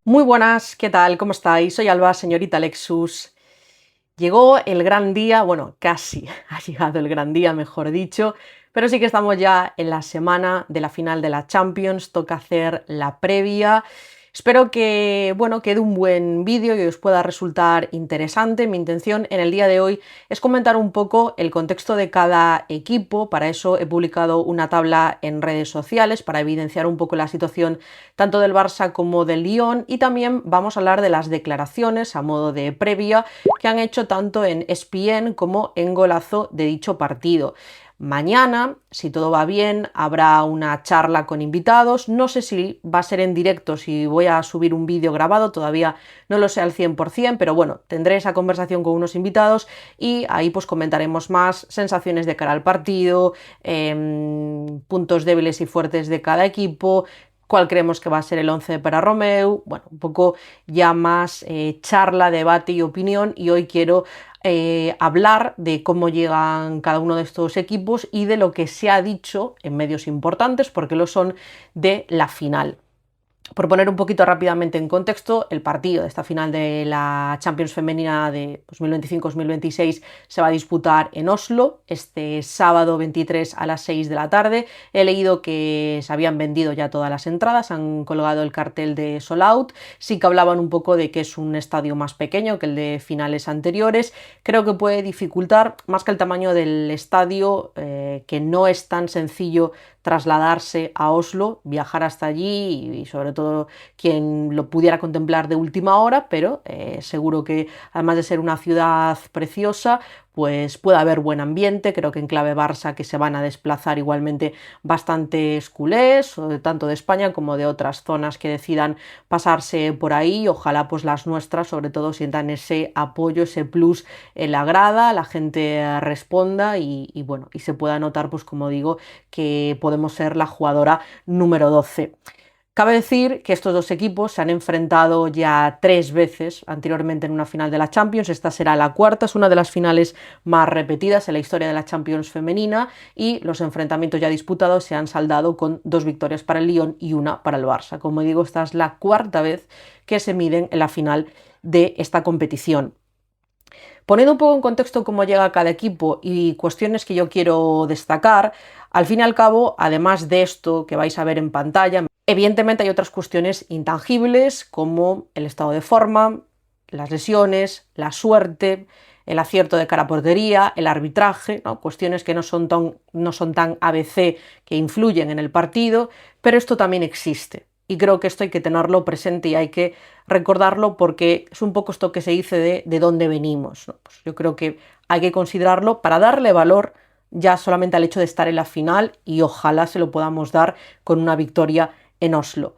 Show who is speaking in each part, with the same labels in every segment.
Speaker 1: Muy buenas, ¿qué tal? ¿Cómo estáis? Soy Alba, señorita Lexus. Llegó el gran día, bueno, casi ha llegado el gran día, mejor dicho, pero sí que estamos ya en la semana de la final de la Champions, toca hacer la previa. Espero que, bueno, quede un buen vídeo y os pueda resultar interesante. Mi intención en el día de hoy es comentar un poco el contexto de cada equipo. Para eso he publicado una tabla en redes sociales para evidenciar un poco la situación tanto del Barça como del Lyon, y también vamos a hablar de las declaraciones a modo de previa que han hecho tanto en ESPN como en Golazo de dicho partido. Mañana, si todo va bien, habrá una charla con invitados. No sé si va a ser en directo, si voy a subir un vídeo grabado, todavía no lo sé al 100%, pero bueno, tendré esa conversación con unos invitados y ahí pues comentaremos más sensaciones de cara al partido, puntos débiles y fuertes de cada equipo, cuál creemos que va a ser el 11 para Romeu, bueno, un poco ya más charla, debate y opinión, y hoy quiero hablar de cómo llegan cada uno de estos equipos y de lo que se ha dicho en medios importantes, porque lo son, de la final. Por poner un poquito rápidamente en contexto, el partido de esta final de la Champions femenina de 2025-2026 se va a disputar en Oslo este sábado 23 a las 6 de la tarde. He leído que se habían vendido ya todas las entradas, han colgado el cartel de sold out. Sí que hablaban un poco de que es un estadio más pequeño que el de finales anteriores. Creo que puede dificultar, más que el tamaño del estadio, que no es tan sencillo trasladarse a Oslo, viajar hasta allí y sobre todo quien lo pudiera contemplar de última hora, pero seguro que además de ser una ciudad preciosa, pues puede haber buen ambiente. Creo que en clave Barça que se van a desplazar igualmente bastantes culés, tanto de España como de otras zonas que decidan pasarse por ahí. Ojalá pues las nuestras sobre todo sientan ese apoyo, ese plus en la grada, la gente responda y bueno, y se pueda notar pues como digo que podemos ser la jugadora número 12. Cabe decir que estos dos equipos se han enfrentado ya 3 veces anteriormente en una final de la Champions. Esta será la cuarta, es una de las finales más repetidas en la historia de la Champions femenina, y los enfrentamientos ya disputados se han saldado con 2 victorias para el Lyon y una para el Barça. Como digo, esta es la cuarta vez que se miden en la final de esta competición. Poniendo un poco en contexto cómo llega cada equipo y cuestiones que yo quiero destacar, al fin y al cabo, además de esto que vais a ver en pantalla, evidentemente hay otras cuestiones intangibles como el estado de forma, las lesiones, la suerte, el acierto de cara a portería, el arbitraje, ¿no? Cuestiones que no son tan ABC, que influyen en el partido, pero esto también existe. Y creo que esto hay que tenerlo presente y hay que recordarlo, porque es un poco esto que se dice de dónde venimos, ¿no? Pues yo creo que hay que considerarlo para darle valor ya solamente al hecho de estar en la final, y ojalá se lo podamos dar con una victoria en Oslo.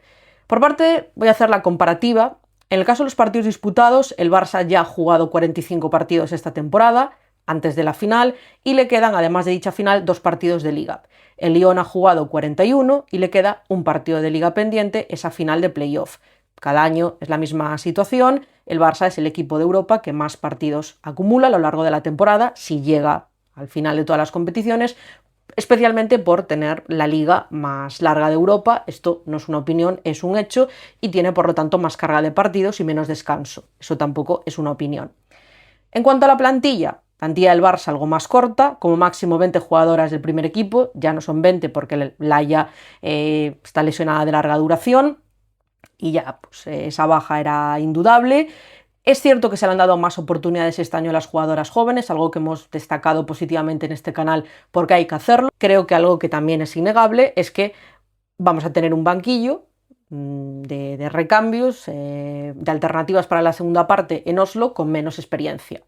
Speaker 1: Por parte, voy a hacer la comparativa. En el caso de los partidos disputados, el Barça ya ha jugado 45 partidos esta temporada, antes de la final, y le quedan, además de dicha final, 2 partidos de Liga. El Lyon ha jugado 41 y le queda un partido de Liga pendiente, esa final de playoff. Cada año es la misma situación. El Barça es el equipo de Europa que más partidos acumula a lo largo de la temporada, si llega al final de todas las competiciones, especialmente por tener la liga más larga de Europa. Esto no es una opinión, es un hecho, y tiene por lo tanto más carga de partidos y menos descanso. Eso tampoco es una opinión. En cuanto a la plantilla del Barça algo más corta, como máximo 20 jugadoras del primer equipo, ya no son 20 porque Laia está lesionada de larga duración y ya pues, esa baja era indudable. Es cierto que se le han dado más oportunidades este año a las jugadoras jóvenes, algo que hemos destacado positivamente en este canal porque hay que hacerlo. Creo que algo que también es innegable es que vamos a tener un banquillo de recambios, de alternativas para la segunda parte en Oslo con menos experiencia.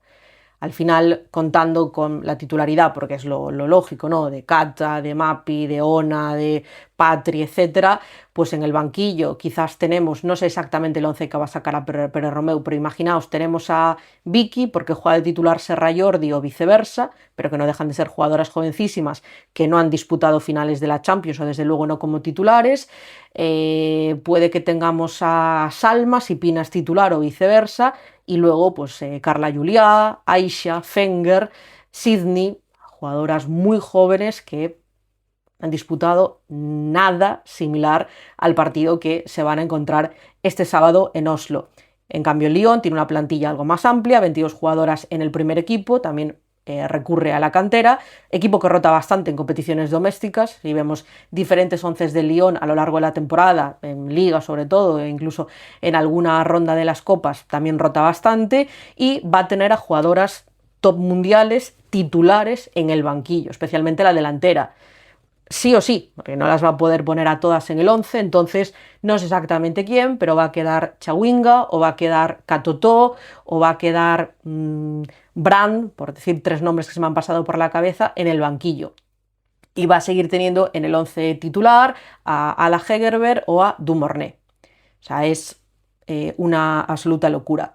Speaker 1: Al final, contando con la titularidad, porque es lo lógico, ¿no? De Cata, de Mapi, de Ona, de Patri, etcétera, pues en el banquillo quizás tenemos, no sé exactamente el 11 que va a sacar a Pere Romeu, pero imaginaos, tenemos a Vicky, porque juega de titular Serra Jordi o viceversa, pero que no dejan de ser jugadoras jovencísimas que no han disputado finales de la Champions, o desde luego no como titulares. Puede que tengamos a Salma, si Pina es titular, o viceversa, y luego pues Carla Juliá, Aisha, Fenger, Sydney, jugadoras muy jóvenes que han disputado nada similar al partido que se van a encontrar este sábado en Oslo. En cambio, el Lyon tiene una plantilla algo más amplia, 22 jugadoras en el primer equipo, también recurre a la cantera, equipo que rota bastante en competiciones domésticas, y vemos diferentes onces del Lyon a lo largo de la temporada, en Liga sobre todo, e incluso en alguna ronda de las copas también rota bastante, y va a tener a jugadoras top mundiales titulares en el banquillo, especialmente la delantera. Sí o sí, porque no las va a poder poner a todas en el 11, entonces no sé exactamente quién, pero va a quedar Chawinga, o va a quedar Katoto, o va a quedar Brand, por decir 3 nombres que se me han pasado por la cabeza, en el banquillo. Y va a seguir teniendo en el 11 titular a Ala Hegerberg o a Dumornay. O sea, es una absoluta locura.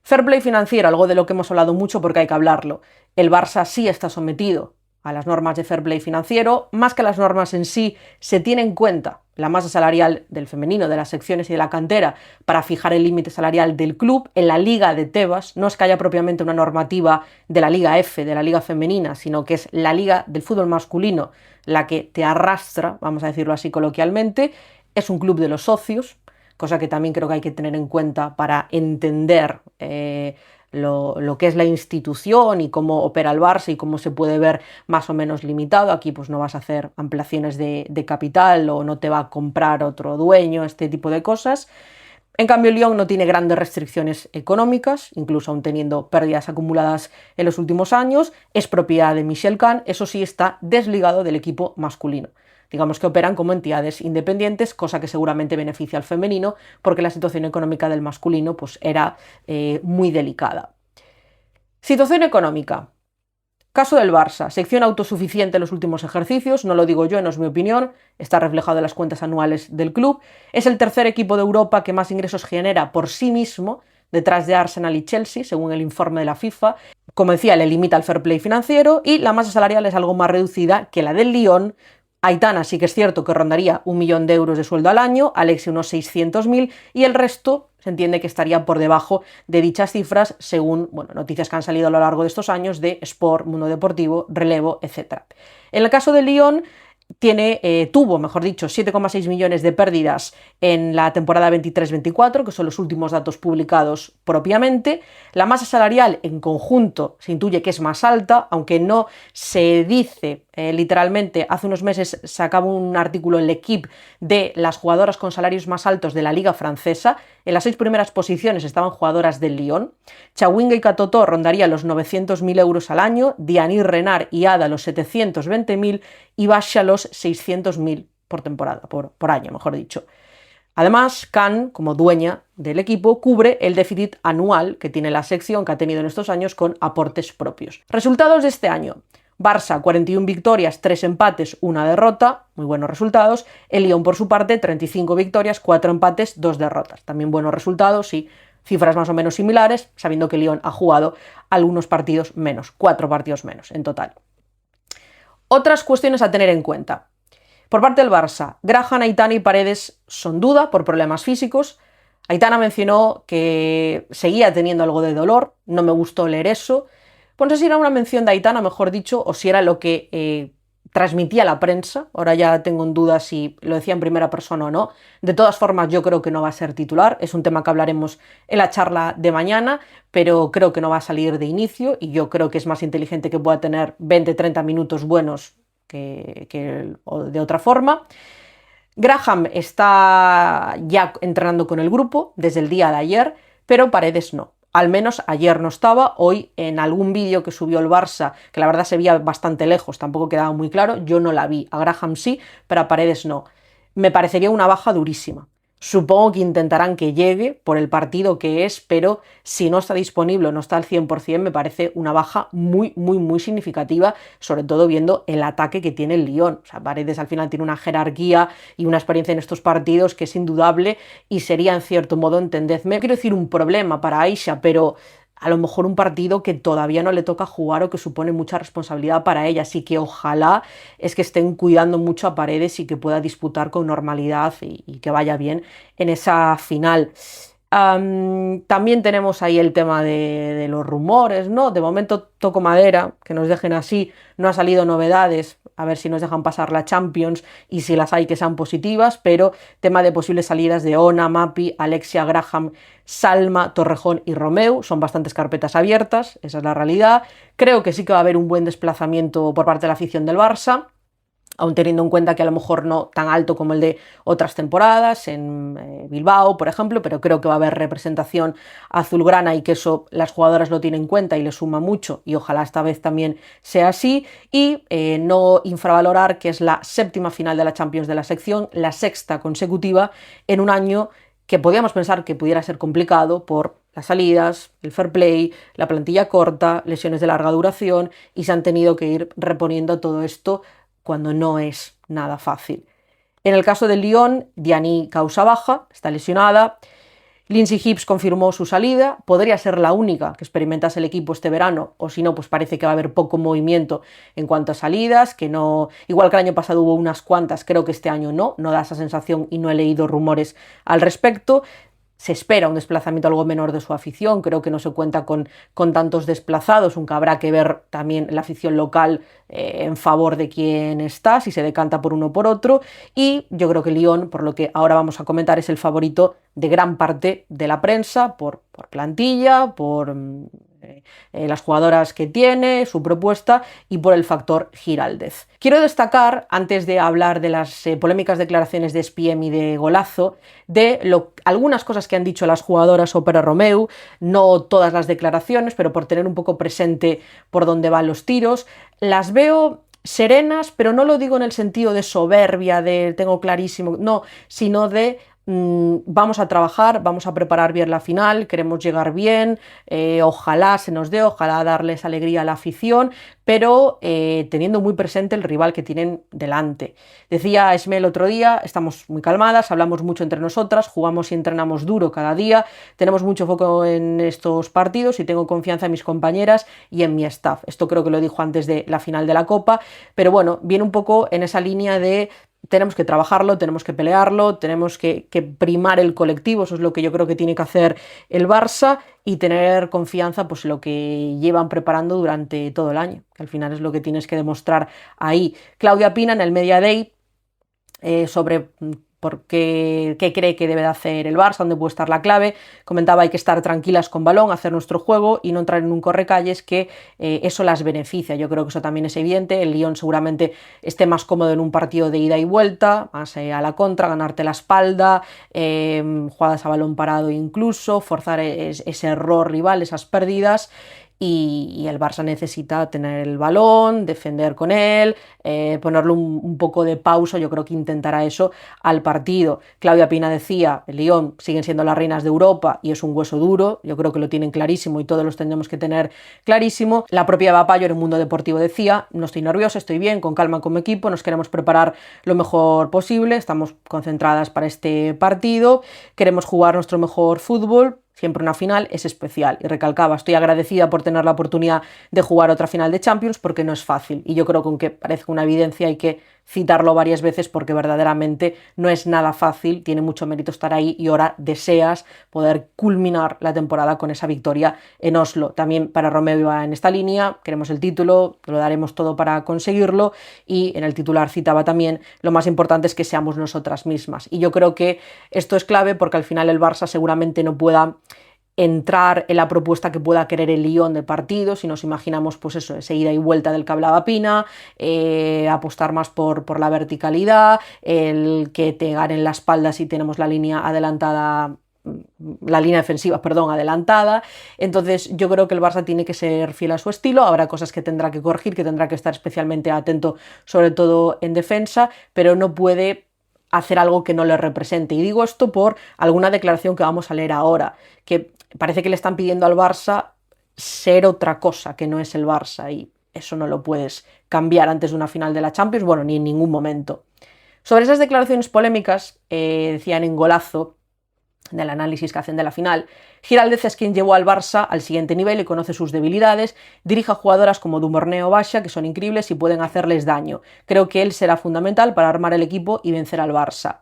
Speaker 1: Fair play financiero, algo de lo que hemos hablado mucho porque hay que hablarlo. El Barça sí está sometido a las normas de fair play financiero, más que las normas en sí, se tiene en cuenta la masa salarial del femenino, de las secciones y de la cantera para fijar el límite salarial del club. En la Liga de Tebas no es que haya propiamente una normativa de la Liga F, de la Liga femenina, sino que es la Liga del fútbol masculino la que te arrastra, vamos a decirlo así coloquialmente. Es un club de los socios, cosa que también creo que hay que tener en cuenta para entender lo que es la institución y cómo opera el Barça y cómo se puede ver más o menos limitado. Aquí pues no vas a hacer ampliaciones de capital, o no te va a comprar otro dueño, este tipo de cosas. En cambio, el Lyon no tiene grandes restricciones económicas, incluso aún teniendo pérdidas acumuladas en los últimos años. Es propiedad de Michel Kahn, eso sí, está desligado del equipo masculino. Digamos que operan como entidades independientes, cosa que seguramente beneficia al femenino, porque la situación económica del masculino pues, era muy delicada. Situación económica. Caso del Barça, sección autosuficiente en los últimos ejercicios, no lo digo yo, no es mi opinión, está reflejado en las cuentas anuales del club. Es el tercer equipo de Europa que más ingresos genera por sí mismo, detrás de Arsenal y Chelsea, según el informe de la FIFA. Como decía, le limita el fair play financiero, y la masa salarial es algo más reducida que la del Lyon. Aitana sí que es cierto que rondaría 1 millón de euros de sueldo al año, Alexia unos 600.000, y el resto se entiende que estaría por debajo de dichas cifras, según noticias que han salido a lo largo de estos años de Sport, Mundo Deportivo, Relevo, etc. En el caso de Lyon, tuvo 7,6 millones de pérdidas en la temporada 23-24, que son los últimos datos publicados propiamente. La masa salarial en conjunto se intuye que es más alta, aunque no se dice literalmente. Hace unos meses sacaba un artículo en L'Equipe de las jugadoras con salarios más altos de la liga francesa. En las 6 primeras posiciones estaban jugadoras del Lyon. Chawinga y Katoto rondarían los 900.000 euros al año, Diani Renard y Ada los 720.000 y Basha los 600.000 por temporada, por año, mejor dicho. Además, Kahn, como dueña del equipo, cubre el déficit anual que tiene la sección, que ha tenido en estos años, con aportes propios. Resultados de este año. Barça, 41 victorias, 3 empates, 1 derrota, muy buenos resultados. El Lyon, por su parte, 35 victorias, 4 empates, 2 derrotas. También buenos resultados y cifras más o menos similares, sabiendo que el Lyon ha jugado algunos partidos menos, 4 partidos menos en total. Otras cuestiones a tener en cuenta. Por parte del Barça, Graham, Aitana y Paredes son duda por problemas físicos. Aitana mencionó que seguía teniendo algo de dolor, no me gustó leer eso. Pues no sé si era una mención de Aitana, mejor dicho, o si era lo que transmitía la prensa. Ahora ya tengo en duda si lo decía en primera persona o no. De todas formas, yo creo que no va a ser titular. Es un tema que hablaremos en la charla de mañana, pero creo que no va a salir de inicio, y yo creo que es más inteligente que pueda tener 20-30 minutos buenos que de otra forma. Graham está ya entrenando con el grupo desde el día de ayer, pero Paredes no. Al menos ayer no estaba. Hoy, en algún vídeo que subió el Barça, que la verdad se veía bastante lejos, tampoco quedaba muy claro, yo no la vi. A Graham sí, pero a Paredes no. Me parecería una baja durísima. Supongo que intentarán que llegue por el partido que es, pero si no está disponible o no está al 100%, me parece una baja muy, muy, muy significativa, sobre todo viendo el ataque que tiene el Lyon. O sea, Paredes al final tiene una jerarquía y una experiencia en estos partidos que es indudable, y sería, en cierto modo, entendedme, no quiero decir un problema para Aisha, pero a lo mejor un partido que todavía no le toca jugar o que supone mucha responsabilidad para ella. Así que ojalá es que estén cuidando mucho a Paredes y que pueda disputar con normalidad y que vaya bien en esa final. También tenemos ahí el tema de los rumores, ¿no? De momento toco madera, que nos dejen así, no ha salido novedades, a ver si nos dejan pasar la Champions y si las hay que sean positivas, pero tema de posibles salidas de Ona, Mapi, Alexia, Graham, Salma, Torrejón y Romeu, son bastantes carpetas abiertas, esa es la realidad. Creo que sí que va a haber un buen desplazamiento por parte de la afición del Barça, aun teniendo en cuenta que a lo mejor no tan alto como el de otras temporadas, en Bilbao, por ejemplo, pero creo que va a haber representación azulgrana y que eso las jugadoras lo tienen en cuenta y le suma mucho, y ojalá esta vez también sea así. Y no infravalorar que es la 7ª final de la Champions de la sección, la 6ª consecutiva en un año que podíamos pensar que pudiera ser complicado por las salidas, el fair play, la plantilla corta, lesiones de larga duración, y se han tenido que ir reponiendo todo esto cuando no es nada fácil. En el caso del Lyon, Diani causa baja, está lesionada. Lindsay Hibbs confirmó su salida, podría ser la única que experimentase el equipo este verano, o si no, pues parece que va a haber poco movimiento en cuanto a salidas, que no, igual que el año pasado hubo unas cuantas, creo que este año no da esa sensación y no he leído rumores al respecto. Se espera un desplazamiento algo menor de su afición, creo que no se cuenta con tantos desplazados, aunque habrá que ver también la afición local en favor de quién está, si se decanta por uno o por otro, y yo creo que Lyon, por lo que ahora vamos a comentar, es el favorito de gran parte de la prensa, por plantilla, por las jugadoras que tiene, su propuesta y por el factor Giraldez. Quiero destacar, antes de hablar de las polémicas declaraciones de Spiem y de Golazo, de algunas cosas que han dicho las jugadoras Opera Romeu, no todas las declaraciones, pero por tener un poco presente por dónde van los tiros. Las veo serenas, pero no lo digo en el sentido de soberbia, de tengo clarísimo, no, sino de vamos a trabajar, vamos a preparar bien la final, queremos llegar bien, ojalá se nos dé, ojalá darles alegría a la afición, pero teniendo muy presente el rival que tienen delante. Decía Esme el otro día, estamos muy calmadas, hablamos mucho entre nosotras, jugamos y entrenamos duro cada día, tenemos mucho foco en estos partidos y tengo confianza en mis compañeras y en mi staff. Esto creo que lo dijo antes de la final de la Copa, pero bueno, viene un poco en esa línea de tenemos que trabajarlo, tenemos que pelearlo, tenemos que primar el colectivo, eso es lo que yo creo que tiene que hacer el Barça, y tener confianza pues, en lo que llevan preparando durante todo el año, que al final es lo que tienes que demostrar ahí. Claudia Pina en el Media Day sobre qué cree que debe de hacer el Barça, dónde puede estar la clave, comentaba hay que estar tranquilas con balón, hacer nuestro juego y no entrar en un correcalles, que eso las beneficia. Yo creo que eso también es evidente. El Lyon seguramente esté más cómodo en un partido de ida y vuelta, más a la contra, ganarte la espalda, jugadas a balón parado incluso, forzar ese error rival, esas pérdidas. Y el Barça necesita tener el balón, defender con él, ponerle un poco de pausa, yo creo que intentará eso al partido. Claudia Pina decía, el Lyon siguen siendo las reinas de Europa y es un hueso duro, yo creo que lo tienen clarísimo y todos los tendremos que tener clarísimo. La propia Eva Payo en el Mundo Deportivo decía, no estoy nerviosa, estoy bien, con calma con mi equipo, nos queremos preparar lo mejor posible, estamos concentradas para este partido, queremos jugar nuestro mejor fútbol. Siempre una final es especial, y recalcaba, estoy agradecida por tener la oportunidad de jugar otra final de Champions porque no es fácil, y yo creo que aunque parezca una evidencia hay que citarlo varias veces porque verdaderamente no es nada fácil, tiene mucho mérito estar ahí y ahora deseas poder culminar la temporada con esa victoria en Oslo. También para Romeu va en esta línea, queremos el título, lo daremos todo para conseguirlo, y en el titular citaba también, lo más importante es que seamos nosotras mismas, y yo creo que esto es clave porque al final el Barça seguramente no pueda entrar en la propuesta que pueda querer el Lyon de partido, si nos imaginamos pues eso, esa ida y vuelta del que hablaba Pina, apostar más por la verticalidad, el que te ganen la espalda si tenemos la línea adelantada, la línea defensiva, perdón, adelantada. Entonces yo creo que el Barça tiene que ser fiel a su estilo, habrá cosas que tendrá que corregir, que tendrá que estar especialmente atento, sobre todo en defensa, pero no puede hacer algo que no le represente. Y digo esto por alguna declaración que vamos a leer ahora, que parece que le están pidiendo al Barça ser otra cosa que no es el Barça, y eso no lo puedes cambiar antes de una final de la Champions, bueno, ni en ningún momento. Sobre esas declaraciones polémicas, decían en Golazo, del análisis que hacen de la final, Giraldez es quien llevó al Barça al siguiente nivel y conoce sus debilidades, dirige a jugadoras como Dumornay o Basha, que son increíbles y pueden hacerles daño. Creo que él será fundamental para armar el equipo y vencer al Barça.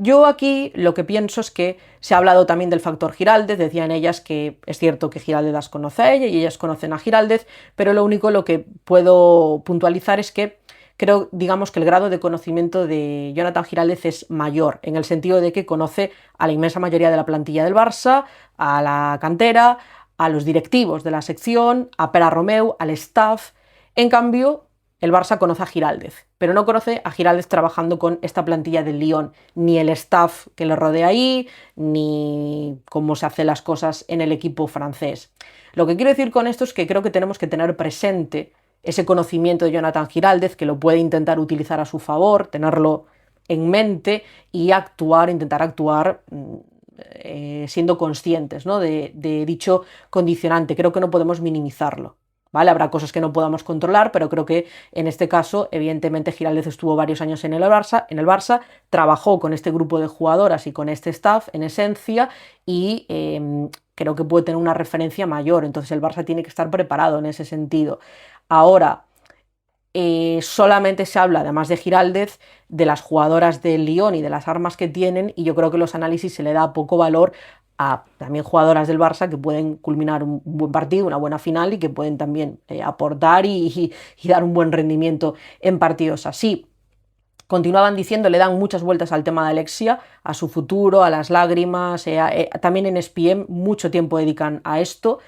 Speaker 1: Yo aquí lo que pienso es que se ha hablado también del factor Giraldez, decían ellas que es cierto que Giraldez las conoce a ella y ellas conocen a Giraldez, pero lo que puedo puntualizar es que creo, digamos, que el grado de conocimiento de Jonathan Giraldez es mayor, en el sentido de que conoce a la inmensa mayoría de la plantilla del Barça, a la cantera, a los directivos de la sección, a Pere Romeu, al staff. En cambio, el Barça conoce a Giraldez, pero no conoce a Giraldez trabajando con esta plantilla del Lyon, ni el staff que le rodea ahí, ni cómo se hacen las cosas en el equipo francés. Lo que quiero decir con esto es que creo que tenemos que tener presente ese conocimiento de Jonathan Giraldez, que lo puede intentar utilizar a su favor, tenerlo en mente y intentar actuar siendo conscientes, ¿no?, de dicho condicionante. Creo que no podemos minimizarlo. ¿Vale? Habrá cosas que no podamos controlar, pero creo que en este caso, evidentemente, Giraldez estuvo varios años en el Barça, trabajó con este grupo de jugadoras y con este staff, en esencia, y creo que puede tener una referencia mayor. Entonces el Barça tiene que estar preparado en ese sentido. Ahora, solamente se habla, además de Giraldez, de las jugadoras del Lyon y de las armas que tienen, y yo creo que los análisis se le da poco valor a también jugadoras del Barça que pueden culminar un buen partido, una buena final, y que pueden también aportar y dar un buen rendimiento en partidos así. Continuaban diciendo, le dan muchas vueltas al tema de Alexia, a su futuro, a las lágrimas, también en ESPN mucho tiempo dedican a esto.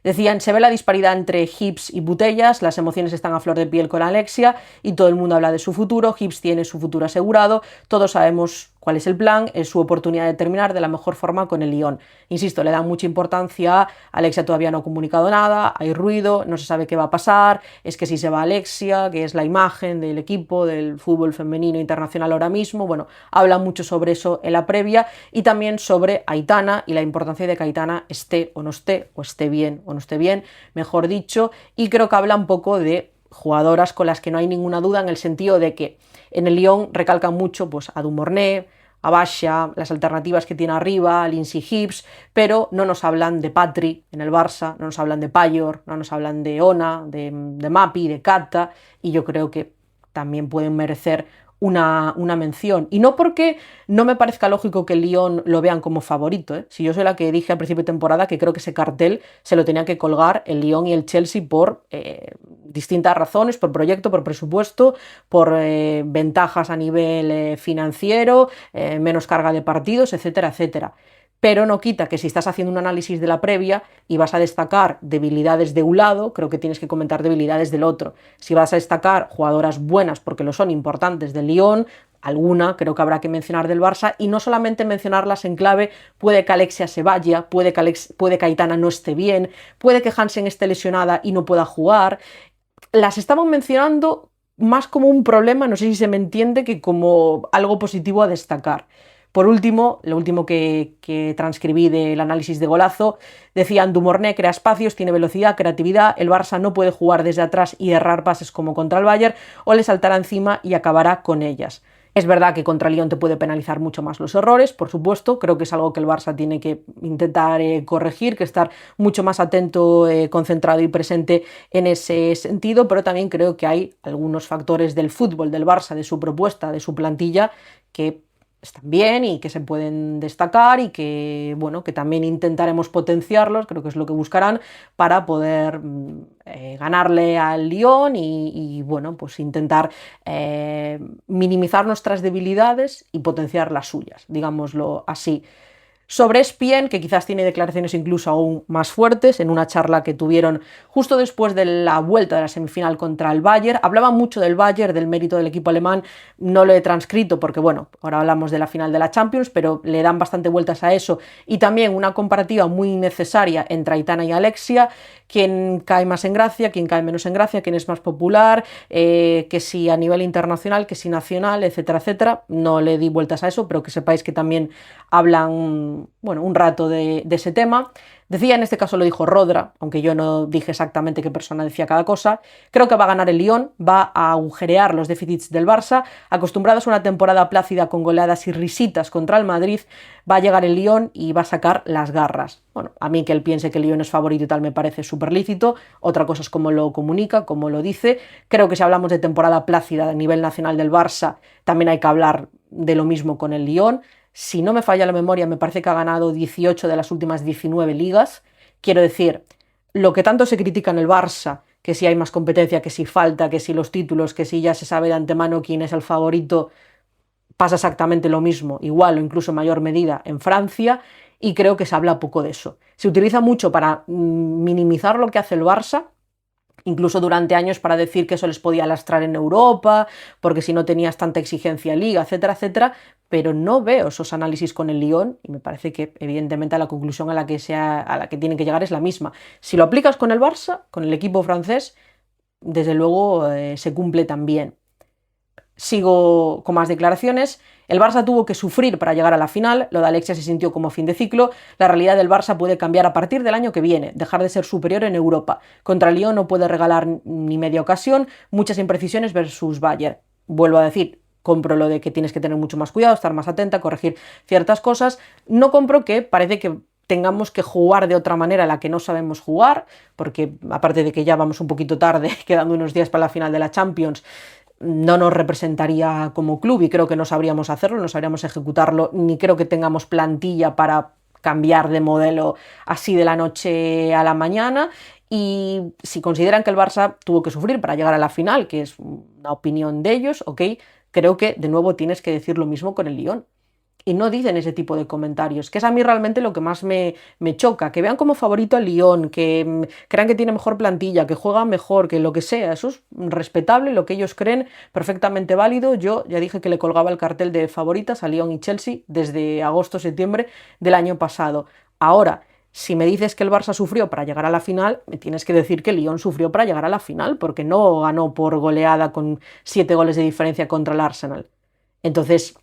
Speaker 1: Decían, se ve la disparidad entre Hibbs y Putellas, las emociones están a flor de piel con Alexia y todo el mundo habla de su futuro, Hibbs tiene su futuro asegurado, todos sabemos cuál es el plan, es su oportunidad de terminar de la mejor forma con el Lyon. Insisto, le dan mucha importancia a Alexia, todavía no ha comunicado nada, hay ruido, no se sabe qué va a pasar, es que si se va Alexia, que es la imagen del equipo, del fútbol femenino internacional ahora mismo, bueno, habla mucho sobre eso en la previa y también sobre Aitana y la importancia de que Aitana esté o no esté, o esté bien o no esté bien, mejor dicho, y creo que habla un poco de jugadoras con las que no hay ninguna duda, en el sentido de que en el Lyon recalcan mucho pues, a Dumornay, a Basha, las alternativas que tiene arriba, a Lindsay Hibbs, pero no nos hablan de Patri en el Barça, no nos hablan de Payor, no nos hablan de Ona, de Mapi, de Kata, y yo creo que también pueden merecer una mención. Y no porque no me parezca lógico que el Lyon lo vean como favorito, ¿eh? Si yo soy la que dije al principio de temporada que creo que ese cartel se lo tenía que colgar el Lyon y el Chelsea por distintas razones, por proyecto, por presupuesto, por ventajas a nivel financiero, menos carga de partidos, etcétera, etcétera. Pero no quita que si estás haciendo un análisis de la previa y vas a destacar debilidades de un lado, creo que tienes que comentar debilidades del otro. Si vas a destacar jugadoras buenas, porque lo son, importantes del Lyon, alguna creo que habrá que mencionar del Barça, y no solamente mencionarlas en clave, puede que Alexia se vaya, puede que Aitana no esté bien, puede que Hansen esté lesionada y no pueda jugar. Las estamos mencionando más como un problema, no sé si se me entiende, que como algo positivo a destacar. Por último, lo último que transcribí del análisis de Golazo, decían, Dumornay crea espacios, tiene velocidad, creatividad, el Barça no puede jugar desde atrás y errar pases como contra el Bayern, o le saltará encima y acabará con ellas. Es verdad que contra el Lyon te puede penalizar mucho más los errores, por supuesto, creo que es algo que el Barça tiene que intentar corregir, que estar mucho más atento, concentrado y presente en ese sentido, pero también creo que hay algunos factores del fútbol, del Barça, de su propuesta, de su plantilla, que están bien y que se pueden destacar y que, bueno, que también intentaremos potenciarlos, creo que es lo que buscarán para poder ganarle al Lyon y, bueno, pues intentar minimizar nuestras debilidades y potenciar las suyas, digámoslo así. Sobre ESPN, que quizás tiene declaraciones incluso aún más fuertes, en una charla que tuvieron justo después de la vuelta de la semifinal contra el Bayern, hablaba mucho del Bayern, del mérito del equipo alemán, no lo he transcrito porque, bueno, ahora hablamos de la final de la Champions, pero le dan bastante vueltas a eso, y también una comparativa muy necesaria entre Aitana y Alexia, quién cae más en gracia, quién cae menos en gracia, quién es más popular, que si a nivel internacional, que si nacional, etcétera, etcétera. No le di vueltas a eso, pero que sepáis que también hablan, bueno, un rato de ese tema. Decía, en este caso lo dijo Rodra, aunque yo no dije exactamente qué persona decía cada cosa, creo que va a ganar el Lyon, va a agujerear los déficits del Barça, acostumbrados a una temporada plácida con goleadas y risitas contra el Madrid, va a llegar el Lyon y va a sacar las garras. Bueno, a mí que él piense que el Lyon es favorito y tal me parece súper lícito, otra cosa es cómo lo comunica, cómo lo dice. Creo que si hablamos de temporada plácida a nivel nacional del Barça, también hay que hablar de lo mismo con el Lyon. Si no me falla la memoria, me parece que ha ganado 18 de las últimas 19 ligas. Quiero decir, lo que tanto se critica en el Barça, que si hay más competencia, que si falta, que si los títulos, que si ya se sabe de antemano quién es el favorito, pasa exactamente lo mismo, igual o incluso en mayor medida en Francia, y creo que se habla poco de eso. Se utiliza mucho para minimizar lo que hace el Barça, incluso durante años para decir que eso les podía lastrar en Europa, porque si no tenías tanta exigencia en Liga, etcétera, etcétera, pero no veo esos análisis con el Lyon y me parece que evidentemente la conclusión a la que tienen que llegar es la misma. Si lo aplicas con el Barça, con el equipo francés, desde luego se cumple también. Sigo con más declaraciones. El Barça tuvo que sufrir para llegar a la final, lo de Alexia se sintió como fin de ciclo, la realidad del Barça puede cambiar a partir del año que viene, dejar de ser superior en Europa. Contra el Lyon no puede regalar ni media ocasión, muchas imprecisiones versus Bayern. Vuelvo a decir, compro lo de que tienes que tener mucho más cuidado, estar más atenta, corregir ciertas cosas. No compro que parece que tengamos que jugar de otra manera a la que no sabemos jugar, porque aparte de que ya vamos un poquito tarde, quedando unos días para la final de la Champions, no nos representaría como club y creo que no sabríamos hacerlo, no sabríamos ejecutarlo, ni creo que tengamos plantilla para cambiar de modelo así de la noche a la mañana. Y si consideran que el Barça tuvo que sufrir para llegar a la final, que es una opinión de ellos, ok, creo que de nuevo tienes que decir lo mismo con el Lyon. Y no dicen ese tipo de comentarios, que es a mí realmente lo que más me choca, que vean como favorito al Lyon, que crean que tiene mejor plantilla, que juega mejor, que lo que sea, eso es respetable, lo que ellos creen, perfectamente válido. Yo ya dije que le colgaba el cartel de favoritas a Lyon y Chelsea desde agosto-septiembre del año pasado. Ahora, si me dices que el Barça sufrió para llegar a la final, me tienes que decir que el Lyon sufrió para llegar a la final, porque no ganó por goleada con 7 goles de diferencia contra el Arsenal. Entonces,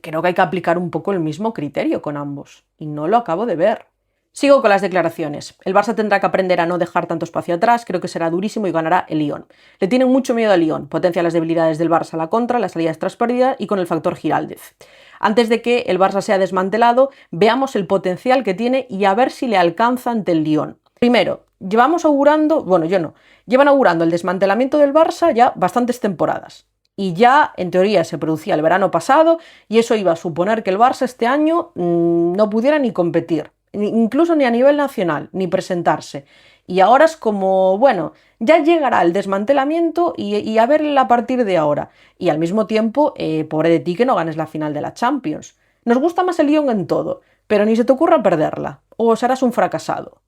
Speaker 1: creo que hay que aplicar un poco el mismo criterio con ambos, y no lo acabo de ver. Sigo con las declaraciones. El Barça tendrá que aprender a no dejar tanto espacio atrás, creo que será durísimo y ganará el Lyon. Le tienen mucho miedo al Lyon, potencia las debilidades del Barça a la contra, las salidas tras pérdida y con el factor Giraldez. Antes de que el Barça sea desmantelado, veamos el potencial que tiene y a ver si le alcanza ante el Lyon. Primero, llevan augurando el desmantelamiento del Barça ya bastantes temporadas. Y ya, en teoría, se producía el verano pasado y eso iba a suponer que el Barça este año no pudiera ni competir, incluso ni a nivel nacional, ni presentarse. Y ahora es como, bueno, ya llegará el desmantelamiento y a ver a partir de ahora. Y al mismo tiempo, pobre de ti que no ganes la final de la Champions. Nos gusta más el Lyon en todo, pero ni se te ocurra perderla, o serás un fracasado.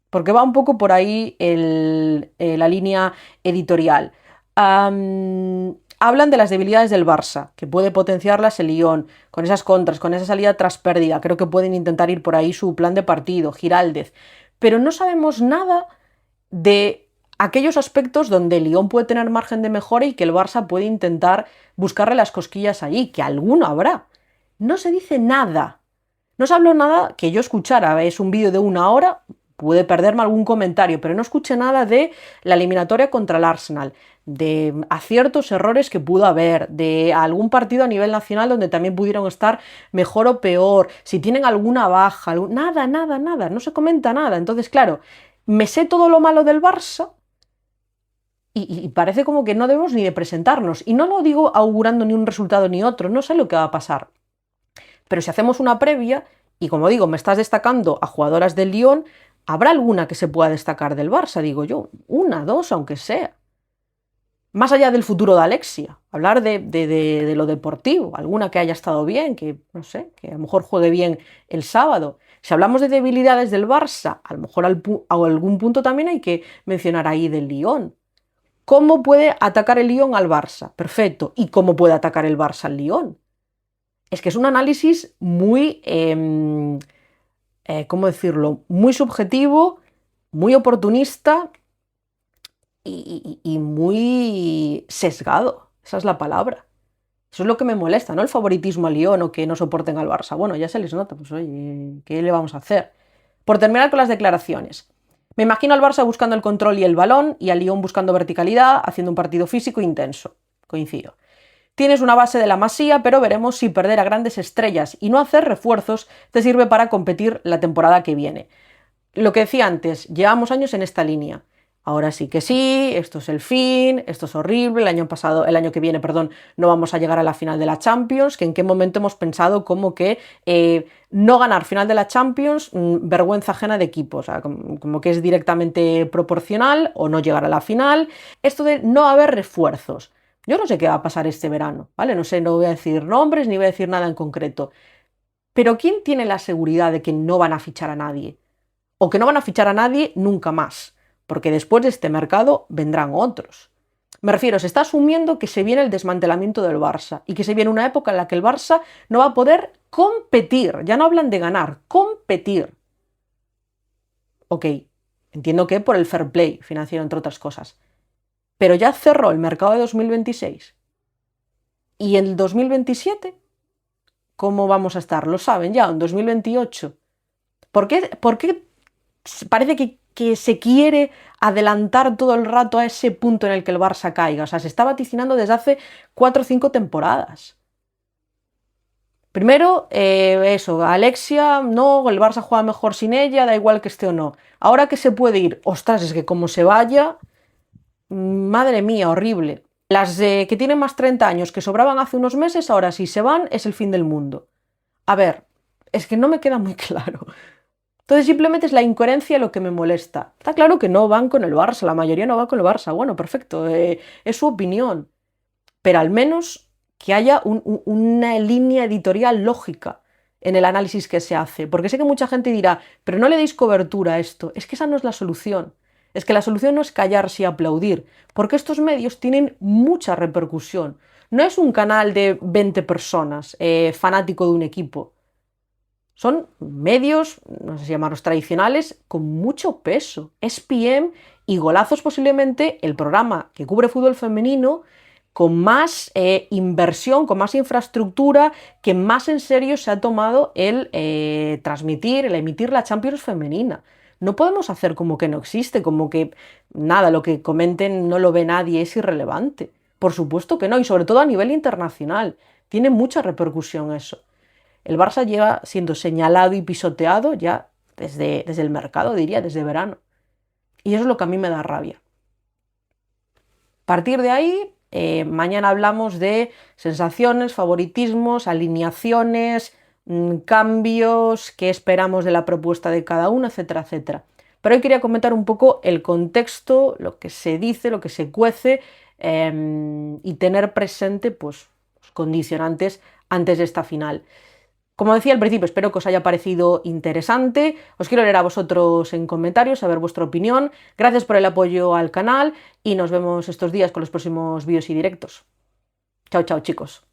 Speaker 1: Porque va un poco por ahí la línea editorial. Hablan de las debilidades del Barça, que puede potenciarlas el Lyon, con esas contras, con esa salida tras pérdida. Creo que pueden intentar ir por ahí su plan de partido, Giraldez. Pero no sabemos nada de aquellos aspectos donde el Lyon puede tener margen de mejora y que el Barça puede intentar buscarle las cosquillas allí, que alguno habrá. No se dice nada. No se habló nada que yo escuchara. Es un vídeo de 1 hora, pude perderme algún comentario, pero no escuché nada de la eliminatoria contra el Arsenal, de aciertos, errores que pudo haber, de algún partido a nivel nacional donde también pudieron estar mejor o peor, si tienen alguna baja, nada, nada, nada, no se comenta nada. Entonces, claro, me sé todo lo malo del Barça y parece como que no debemos ni de presentarnos. Y no lo digo augurando ni un resultado ni otro, no sé lo que va a pasar. Pero si hacemos una previa, y como digo, me estás destacando a jugadoras del Lyon, ¿habrá alguna que se pueda destacar del Barça? Digo yo, 1, 2, aunque sea. Más allá del futuro de Alexia, hablar de lo deportivo, alguna que haya estado bien, que no sé, que a lo mejor juegue bien el sábado. Si hablamos de debilidades del Barça, a lo mejor a algún punto también hay que mencionar ahí del Lyon. ¿Cómo puede atacar el Lyon al Barça? Perfecto. ¿Y cómo puede atacar el Barça al Lyon? Es que es un análisis muy, ¿cómo decirlo? Muy subjetivo, muy oportunista y muy sesgado. Esa es la palabra. Eso es lo que me molesta, ¿no? El favoritismo al Lyon o que no soporten al Barça. Bueno, ya se les nota, pues oye, ¿qué le vamos a hacer? Por terminar con las declaraciones. Me imagino al Barça buscando el control y el balón y al Lyon buscando verticalidad, haciendo un partido físico intenso. Coincido. Tienes una base de la Masía, pero veremos si perder a grandes estrellas y no hacer refuerzos te sirve para competir la temporada que viene. Lo que decía antes, llevamos años en esta línea. Ahora sí que sí, esto es el fin, esto es horrible, el año que viene, perdón, no vamos a llegar a la final de la Champions, que en qué momento hemos pensado como que no ganar final de la Champions, vergüenza ajena de equipo, o sea, como que es directamente proporcional o no llegar a la final. Esto de no haber refuerzos. Yo no sé qué va a pasar este verano, ¿vale? No sé, no voy a decir nombres ni voy a decir nada en concreto. Pero ¿quién tiene la seguridad de que no van a fichar a nadie? O que no van a fichar a nadie nunca más, porque después de este mercado vendrán otros. Me refiero, se está asumiendo que se viene el desmantelamiento del Barça y que se viene una época en la que el Barça no va a poder competir, ya no hablan de ganar, competir. Ok, entiendo que por el fair play financiero, entre otras cosas, pero ya cerró el mercado de 2026. ¿Y en el 2027? ¿Cómo vamos a estar? Lo saben ya, en 2028. ¿Por qué parece que se quiere adelantar todo el rato a ese punto en el que el Barça caiga? O sea, se está vaticinando desde hace 4 o 5 temporadas. Primero, eso, Alexia, no, el Barça juega mejor sin ella, da igual que esté o no. Ahora que se puede ir, ostras, es que como se vaya, madre mía, horrible. Las que tienen más 30 años, que sobraban hace unos meses, ahora si se van es el fin del mundo. A ver, es que no me queda muy claro. Entonces simplemente es la incoherencia lo que me molesta. Está claro que no van con el Barça, la mayoría no va con el Barça. Bueno, perfecto, es su opinión. Pero al menos que haya una línea editorial lógica en el análisis que se hace. Porque sé que mucha gente dirá, pero no le deis cobertura a esto. Es que esa no es la solución. Es que la solución no es callarse y aplaudir, porque estos medios tienen mucha repercusión. No es un canal de 20 personas, fanático de un equipo. Son medios, no sé si llamarlos tradicionales, con mucho peso. ESPN y Golazos, posiblemente el programa que cubre fútbol femenino con más inversión, con más infraestructura, que más en serio se ha tomado el transmitir, el emitir la Champions femenina. No podemos hacer como que no existe, como que nada, lo que comenten no lo ve nadie, es irrelevante. Por supuesto que no, y sobre todo a nivel internacional. Tiene mucha repercusión eso. El Barça lleva siendo señalado y pisoteado ya desde el mercado, diría, desde verano. Y eso es lo que a mí me da rabia. A partir de ahí, mañana hablamos de sensaciones, favoritismos, alineaciones, cambios, qué esperamos de la propuesta de cada uno, etcétera, etcétera. Pero hoy quería comentar un poco el contexto, lo que se dice, lo que se cuece y tener presente pues, los condicionantes antes de esta final. Como decía al principio, espero que os haya parecido interesante. Os quiero leer a vosotros en comentarios, saber vuestra opinión. Gracias por el apoyo al canal y nos vemos estos días con los próximos vídeos y directos. Chao, chao, chicos.